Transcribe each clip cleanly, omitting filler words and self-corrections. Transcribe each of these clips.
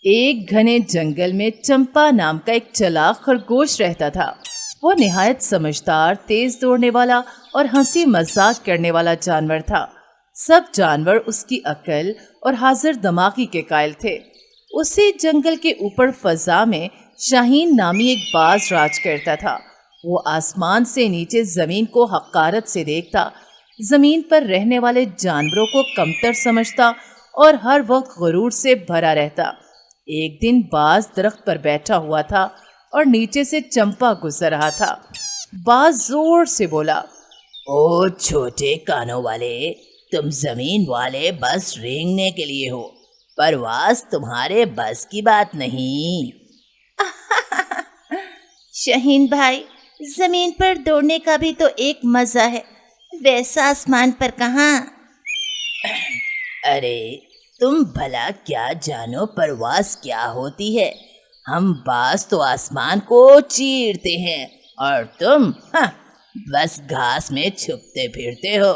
ایک گھنے جنگل میں چمپا نام کا ایک چلاک خرگوش رہتا تھا۔ وہ نہایت سمجھدار، تیز دوڑنے والا اور ہنسی مذاق کرنے والا جانور تھا۔ سب جانور اس کی عقل اور حاضر دماغی کے قائل تھے۔ اسی جنگل کے اوپر فضا میں شاہین نامی ایک باز راج کرتا تھا۔ وہ آسمان سے نیچے زمین کو حقارت سے دیکھتا، زمین پر رہنے والے جانوروں کو کمتر سمجھتا اور ہر وقت غرور سے بھرا رہتا۔ ایک دن باز درخت پر بیٹھا ہوا تھا اور نیچے سے چمپا گزر رہا تھا۔ باز زور سے بولا، او چھوٹے کانوں والے، تم زمین والے بس رینگنے کے لیے ہو، پرواز تمہارے بس کی بات نہیں۔ شاہین بھائی، زمین پر دوڑنے کا بھی تو ایک مزہ ہے، ویسا آسمان پر کہاں؟ ارے تم بھلا کیا جانو پرواز کیا ہوتی ہے؟ ہم باز تو آسمان کو چیرتے ہیں اور تم بس گھاس میں چھپتے پھرتے ہو۔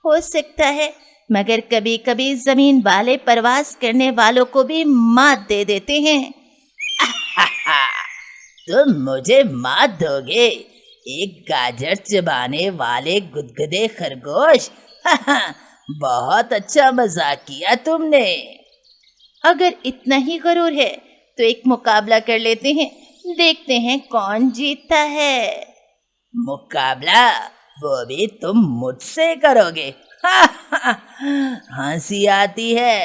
ہو سکتا ہے، مگر کبھی کبھی زمین والے پرواز کرنے والوں کو بھی مات دے دیتے ہیں۔ تم مجھے مات دو گے؟ ایک گاجر چبانے والے گدگدے خرگوش! بہت اچھا مذاق کیا تم نے۔ اگر اتنا ہی غرور ہے تو ایک مقابلہ کر لیتے ہیں، دیکھتے ہیں کون جیتتا ہے۔ مقابلہ؟ وہ بھی تم مجھ سے کرو گے؟ ہنسی آتی ہے۔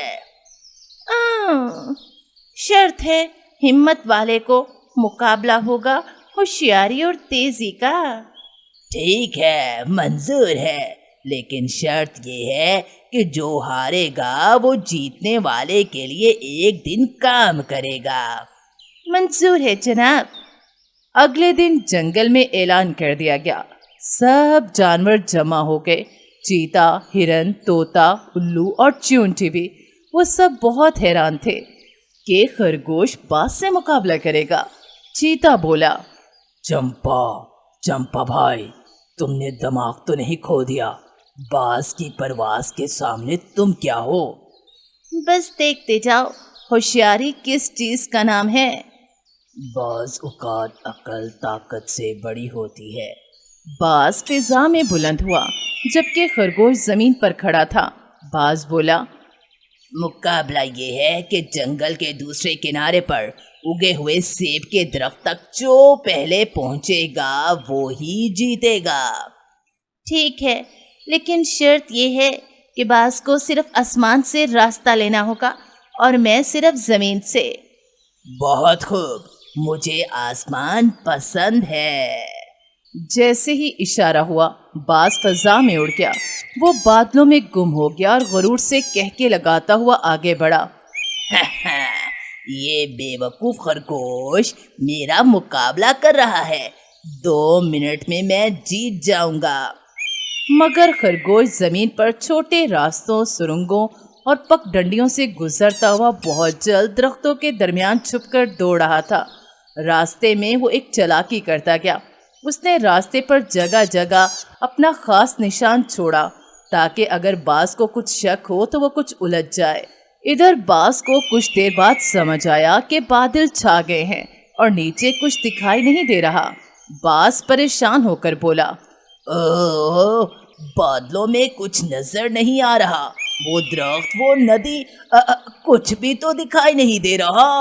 شرط ہے، ہمت والے کو مقابلہ ہوگا ہوشیاری اور تیزی کا۔ ٹھیک ہے، منظور ہے، لیکن شرط یہ ہے کہ جو ہارے گا وہ جیتنے والے کے لیے ایک دن کام کرے گا۔ منظور ہے جناب۔ اگلے دن جنگل میں اعلان کر دیا گیا۔ سب جانور جمع ہو گئے، چیتا، ہرن، طوطا، الو اور چیونٹی بھی۔ وہ سب بہت حیران تھے کہ خرگوش باز سے مقابلہ کرے گا۔ چیتا بولا، چمپا بھائی، تم نے دماغ تو نہیں کھو دیا؟ باز کی پرواز کے سامنے تم کیا ہو؟ بس دیکھتے جاؤ، ہوشیاری کس چیز کا نام ہے۔ بعض اوقات عقل طاقت سے بڑی ہوتی ہے۔ باز فضا میں بلند ہوا جبکہ خرگوش زمین پر کھڑا تھا۔ باز بولا، مقابلہ یہ ہے کہ جنگل کے دوسرے کنارے پر اگے ہوئے سیب کے درخت تک جو پہلے پہنچے گا وہی جیتے گا۔ ٹھیک ہے، لیکن شرط یہ ہے کہ باز کو صرف آسمان سے راستہ لینا ہوگا اور میں صرف زمین سے۔ بہت خوب، مجھے آسمان پسند ہے۔ جیسے ہی اشارہ ہوا باز فضا میں اڑ گیا۔ وہ بادلوں میں گم ہو گیا اور غرور سے کہکے لگاتا ہوا آگے بڑھا، یہ بے وقوف خرگوش میرا مقابلہ کر رہا ہے، 2 منٹ میں میں جیت جاؤں گا۔ مگر خرگوش زمین پر چھوٹے راستوں، سرنگوں اور پک ڈنڈیوں سے گزرتا ہوا بہت جلد درختوں کے درمیان چھپ کر دوڑ رہا تھا۔ راستے میں وہ ایک چالاکی کرتا گیا۔ اس نے راستے پر جگہ جگہ اپنا خاص نشان چھوڑا تاکہ اگر باز کو کچھ شک ہو تو وہ کچھ الجھ جائے۔ ادھر باز کو کچھ دیر بعد سمجھ آیا کہ بادل چھا گئے ہیں اور نیچے کچھ دکھائی نہیں دے رہا۔ باز پریشان ہو کر بولا، اوہ، بادلوں میں کچھ نظر نہیں آ رہا، وہ درخت، وہ ندی، کچھ بھی تو دکھائی نہیں دے رہا۔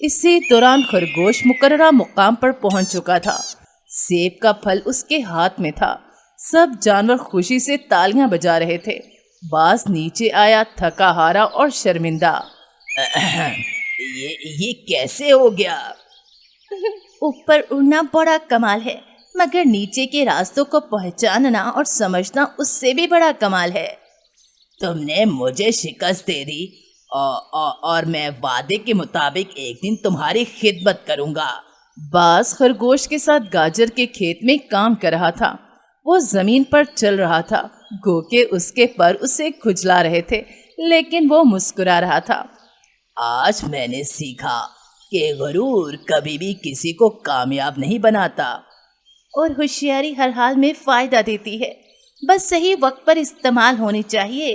اسی دوران خرگوش مقررہ مقام پر پہنچ چکا تھا۔ سیب کا پھل اس کے ہاتھ میں تھا۔ سب جانور خوشی سے تالیاں بجا رہے تھے۔ باز نیچے آیا، تھکا ہارا اور شرمندہ۔ یہ کیسے ہو گیا؟ اوپر اڑنا بڑا کمال ہے، مگر نیچے کے راستوں کو پہچاننا اور سمجھنا اس سے بھی بڑا کمال ہے۔ تم نے مجھے شکست دے دی اور میں وعدے کے مطابق ایک دن تمہاری خدمت کروں گا۔ باز خرگوش کے ساتھ گاجر کے کھیت میں کام کر رہا تھا۔ وہ زمین پر چل رہا تھا، گو کہ اس کے پر اسے کھجلا رہے تھے، لیکن وہ مسکرا رہا تھا۔ آج میں نے سیکھا کہ غرور کبھی بھی کسی کو کامیاب نہیں بناتا، اور ہوشیاری ہر حال میں فائدہ دیتی ہے، بس صحیح وقت پر استعمال ہونی چاہیے۔